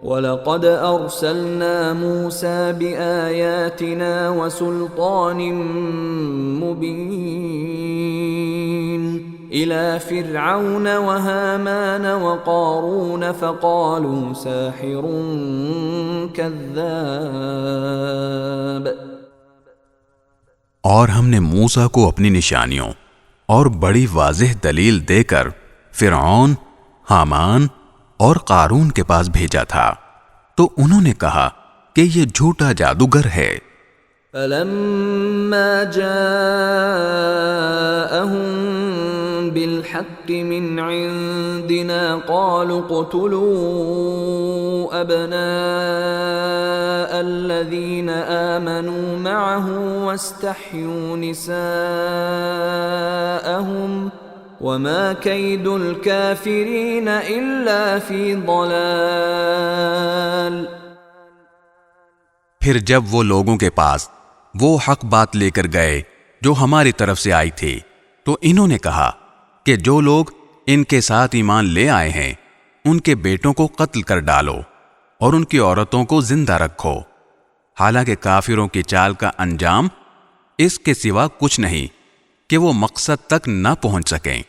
وَلَقَدْ أَرْسَلْنَا مُوسَى بِآيَاتِنَا وَسُلْطَانٍ مُبِينٍ إِلَى فِرْعَوْنَ وَهَامَانَ وَقَارُونَ فَقَالُوا سَاحِرٌ كَذَّابٌ۔ اور ہم نے موسیٰ کو اپنی نشانیوں اور بڑی واضح دلیل دے کر فرعون، حامان اور قارون کے پاس بھیجا تھا، تو انہوں نے کہا کہ یہ جھوٹا جادوگر ہے۔ فَلَمَّا جَاءَهُم بِالْحَقِّ مِنْ عِندِنَا قَالُوا اقْتُلُوا أَبْنَاءَ الَّذِينَ آمَنُوا مَعَهُ وَاسْتَحْيُوا نِسَاءَهُمْ وَمَا كَيْدُ الْكَافِرِينَ إِلَّا فِي ضَلَالٍ۔ پھر جب وہ لوگوں کے پاس وہ حق بات لے کر گئے جو ہماری طرف سے آئی تھی، تو انہوں نے کہا کہ جو لوگ ان کے ساتھ ایمان لے آئے ہیں ان کے بیٹوں کو قتل کر ڈالو اور ان کی عورتوں کو زندہ رکھو، حالانکہ کافروں کی چال کا انجام اس کے سوا کچھ نہیں کہ وہ مقصد تک نہ پہنچ سکیں۔